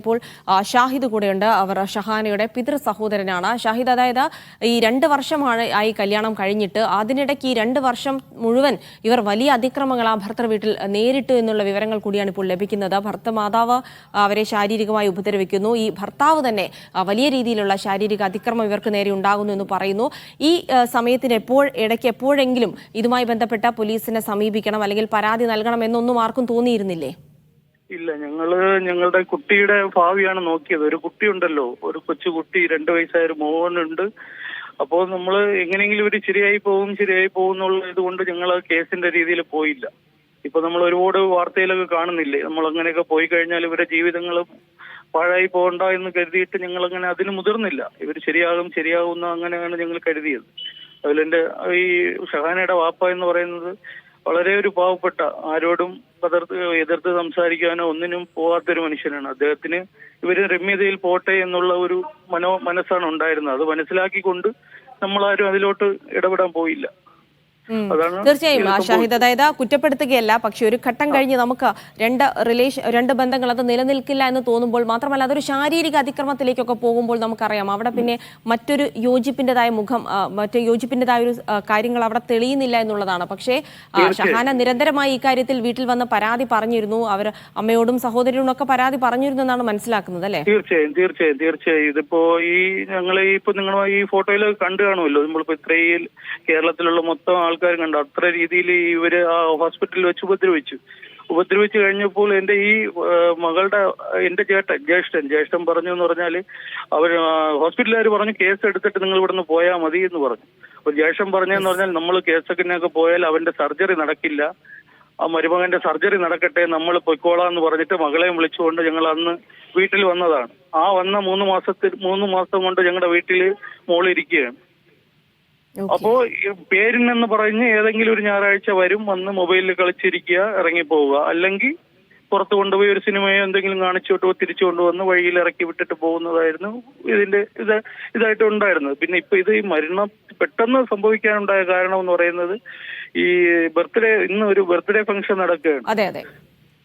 ഇപ്പോൾ ഷാഹിദ് കൂടെയുണ്ട്. അവർ ഷഹാനയുടെ പിതൃ സഹോദരനാണ്. ഷാഹിദ്, അതായത് ഈ 2 വർഷമാണ് ആയി കല്യാണം കഴിഞ്ഞിട്ട്, അതിനിടയ്ക്ക് ഈ 2 വർഷം മുഴുവൻ ഇവർ വലിയ അതിക്രമങ്ങൾ ആ ഭർത്തൃ വീട്ടിൽ നേരിട്ടു എന്നുള്ള വിവരങ്ങൾ കൂടിയാണ് ഇപ്പോൾ ലഭിക്കുന്നത്. ഭർത്തൃമാതാവ് അവരെ ശാരീരികമായി ഉപദ്രവിക്കുന്നു. ഈ ഭർത്താവ് തന്നെ വലിയ രീതിയിലുള്ള ശാരീരിക അതിക്രമം ഇവർക്ക് നേരെ ഉണ്ടാകുന്നു എന്ന് പറയുന്നു. ഈ സമയത്തിന് ഇടയ്ക്ക് എപ്പോഴെങ്കിലും ഇതുമായി ബന്ധപ്പെട്ട പോലീസിനെ സമീപിക്കണം അല്ലെങ്കിൽ പരാതി നൽകണം എന്നൊന്നും ആർക്കും തോന്നിയിരുന്നില്ലേ? ഇല്ല, ഞങ്ങളുടെ കുട്ടിയുടെ ഭാവിയാണ് നോക്കിയത്. ഒരു കുട്ടിയുണ്ടല്ലോ, ഒരു കൊച്ചുകുട്ടി, 2 വയസ്സായ ഒരു മോനുണ്ട്. അപ്പോൾ നമ്മൾ എങ്ങനെയെങ്കിലും ഇവര് ശരിയായി പോകും എന്നുള്ള ഇതുകൊണ്ട് ഞങ്ങൾ കേസിന്റെ രീതിയിൽ പോയില്ല. ഇപ്പൊ നമ്മൾ ഒരുപാട് വാർത്തയിലൊക്കെ കാണുന്നില്ലേ, നമ്മൾ അങ്ങനെയൊക്കെ പോയി കഴിഞ്ഞാൽ ഇവരുടെ ജീവിതങ്ങളും പാഴായി പോകണ്ട എന്ന് കരുതിയിട്ട് ഞങ്ങൾ അങ്ങനെ അതിന് മുതിർന്നില്ല. ഇവർ ശരിയാകുന്ന അങ്ങനെയാണ് ഞങ്ങൾ കരുതിയത്. അതിലെന്റെ ഈ ഷഹാനയുടെ വാപ്പ എന്ന് പറയുന്നത് വളരെ ഒരു പാവപ്പെട്ട, ആരോടും എതിർത്ത് സംസാരിക്കാനോ ഒന്നിനും പോവാത്തൊരു മനുഷ്യനാണ്. അദ്ദേഹത്തിന് ഇവര് രമ്യതയിൽ പോട്ടെ എന്നുള്ള ഒരു മനസ്സാണ് ഉണ്ടായിരുന്നത്. അത് മനസ്സിലാക്കിക്കൊണ്ട് നമ്മളാരും അതിലോട്ട് ഇടപെടാൻ പോയില്ല. തീർച്ചയായും ഷാഹിദ്, അതായത് കുറ്റപ്പെടുത്തുകയല്ല, പക്ഷെ ഒരു ഘട്ടം കഴിഞ്ഞ് നമുക്ക് രണ്ട് ബന്ധങ്ങൾ അത് നിലനിൽക്കില്ല എന്ന് തോന്നുമ്പോൾ, മാത്രമല്ല അതൊരു ശാരീരിക അതിക്രമത്തിലേക്കൊക്കെ പോകുമ്പോൾ നമുക്കറിയാം അവിടെ പിന്നെ മറ്റൊരു യോജിപ്പിന്റേതായ ഒരു കാര്യങ്ങൾ അവിടെ തെളിയുന്നില്ല എന്നുള്ളതാണ്. പക്ഷേ ഷഹാന നിരന്തരമായി ഈ കാര്യത്തിൽ വീട്ടിൽ വന്ന് പരാതി പറഞ്ഞിരുന്നു. അവർ അമ്മയോടും സഹോദരനോടും ഒക്കെ പരാതി പറഞ്ഞിരുന്നു എന്നാണ് മനസ്സിലാക്കുന്നത്, അല്ലേ? തീർച്ചയായും ഇതിപ്പോ നിങ്ങൾ ഈ ഫോട്ടോയിൽ കണ്ടു കാണുമല്ലോ. നമ്മളിപ്പോ ഇത്രയും കേരളത്തിലുള്ള മൊത്തം ആൾക്കാർ കണ്ടു. അത്ര രീതിയിൽ ഇവര് ആ ഹോസ്പിറ്റലിൽ വെച്ച് ഉപദ്രവിച്ചു കഴിഞ്ഞപ്പോൾ എന്റെ ഈ മകളുടെ ജ്യേഷ്ഠൻ പറഞ്ഞു എന്ന് പറഞ്ഞാല് അവർ ഹോസ്പിറ്റലുകാർ പറഞ്ഞു കേസ് എടുത്തിട്ട് നിങ്ങൾ ഇവിടുന്ന് പോയാൽ മതി എന്ന് പറഞ്ഞു. അപ്പൊ ജ്യേഷ്ഠൻ പറഞ്ഞെന്ന് പറഞ്ഞാൽ നമ്മൾ കേസൊക്കെ പോയാൽ അവന്റെ സർജറി നടക്കില്ല, ആ മരുമകന്റെ സർജറി നടക്കട്ടെ, നമ്മൾ പൊയ്ക്കോളാന്ന് പറഞ്ഞിട്ട് മകളെയും വിളിച്ചുകൊണ്ട് ഞങ്ങൾ അന്ന് വീട്ടിൽ വന്നതാണ്. ആ വന്ന 3 മാസം കൊണ്ട് ഞങ്ങളുടെ വീട്ടിൽ മോളിരിക്കുകയാണ്. അപ്പോ പേരിനെന്ന് പറഞ്ഞ് ഏതെങ്കിലും ഒരു ഞായറാഴ്ച വന്ന് മൊബൈലിൽ കളിച്ചിരിക്കുക, ഇറങ്ങിപ്പോവുക, അല്ലെങ്കിൽ പുറത്ത് കൊണ്ടുപോയി ഒരു സിനിമയോ എന്തെങ്കിലും കാണിച്ചോട്ടോ തിരിച്ചു കൊണ്ടുവന്ന് വഴിയിൽ ഇറക്കി വിട്ടിട്ട് പോകുന്നതായിരുന്നു ഇതിന്റെ ഇതായിട്ട് ഉണ്ടായിരുന്നത്. പിന്നെ ഇപ്പൊ ഇത് ഈ മരണം പെട്ടെന്ന് സംഭവിക്കാനുണ്ടായ കാരണം എന്ന് പറയുന്നത് ഈ ഇന്ന് ഒരു ബർത്ത്ഡേ ഫംഗ്ഷൻ നടക്കുകയാണ്.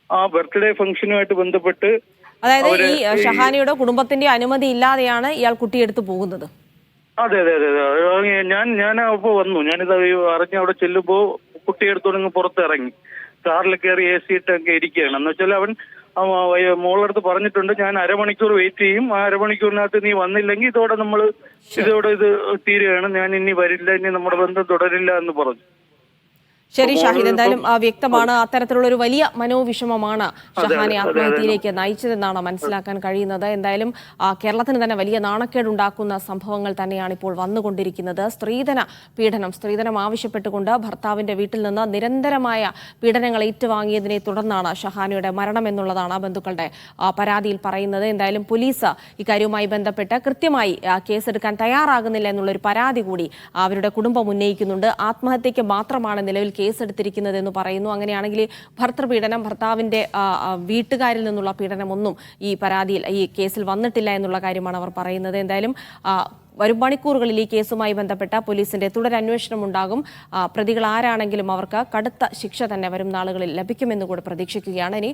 ആ ബർത്ത്ഡേ ഫംഗ്ഷനുമായിട്ട് ബന്ധപ്പെട്ട്, അതായത് ഈ ഷഹാനയുടെ കുടുംബത്തിന്റെ അനുമതി ഇല്ലാതെയാണ് ഇയാൾ കുട്ടിയെടുത്ത് പോകുന്നത്. അതെ. ഞാൻ അപ്പൊ വന്നു. ഞാനിത് അറിഞ്ഞ് അവിടെ ചെല്ലുമ്പോ കുട്ടിയെടുത്തോണ്ട് പുറത്തിറങ്ങി കാറിൽ കയറി AC ഇട്ടൊക്കെ ഇരിക്കുകയാണ്. എന്ന് വെച്ചാൽ അവൻ മോളടുത്ത് പറഞ്ഞിട്ടുണ്ട്, ഞാൻ അരമണിക്കൂർ വെയിറ്റ് ചെയ്യും, ആ അരമണിക്കൂറിനകത്ത് നീ വന്നില്ലെങ്കിൽ ഇതോടെ ഇത് തീരുകയാണ്, ഞാൻ ഇനി വരില്ല, ഇനി നമ്മുടെ ബന്ധം തുടരില്ല എന്ന് പറഞ്ഞു. ശരി ഷാഹിദ്, എന്തായാലും വ്യക്തമാണ് അത്തരത്തിലുള്ള ഒരു വലിയ മനോവിഷമമാണ് ഷഹാനെ ആത്മഹത്യയിലേക്ക് നയിച്ചതെന്നാണ് മനസ്സിലാക്കാൻ കഴിയുന്നത്. എന്തായാലും കേരളത്തിന് തന്നെ വലിയ നാണക്കേടുണ്ടാക്കുന്ന സംഭവങ്ങൾ തന്നെയാണ് ഇപ്പോൾ വന്നുകൊണ്ടിരിക്കുന്നത്. സ്ത്രീധനം ആവശ്യപ്പെട്ടുകൊണ്ട് ഭർത്താവിന്റെ വീട്ടിൽ നിന്ന് നിരന്തരമായ പീഡനങ്ങൾ ഏറ്റുവാങ്ങിയതിനെ തുടർന്നാണ് ഷഹാനയുടെ മരണം എന്നുള്ളതാണ് ബന്ധുക്കളുടെ പരാതിയിൽ പറയുന്നത്. എന്തായാലും പോലീസ് ഇക്കാര്യവുമായി ബന്ധപ്പെട്ട് കൃത്യമായി കേസെടുക്കാൻ തയ്യാറാകുന്നില്ല എന്നുള്ളൊരു പരാതി കൂടി അവരുടെ കുടുംബം ഉന്നയിക്കുന്നുണ്ട്. ആത്മഹത്യക്ക് മാത്രമാണ് നിലവിൽ കേസെടുത്തിരിക്കുന്നത് എന്ന് പറയുന്നു. അങ്ങനെയാണെങ്കിൽ ഭർത്താവിന്റെ വീട്ടുകാരിൽ നിന്നുള്ള പീഡനമൊന്നും ഈ കേസിൽ വന്നിട്ടില്ല എന്നുള്ള കാര്യമാണ് അവർ പറയുന്നത്. എന്തായാലും വരും മണിക്കൂറുകളിൽ ഈ കേസുമായി ബന്ധപ്പെട്ട പോലീസിന്റെ തുടരന്വേഷണം ഉണ്ടാകും. പ്രതികൾ ആരാണെങ്കിലും അവർക്ക് കടുത്ത ശിക്ഷ തന്നെ വരും നാളുകളിൽ ലഭിക്കുമെന്ന് കൂടി പ്രതീക്ഷിക്കുകയാണ്. ഇനി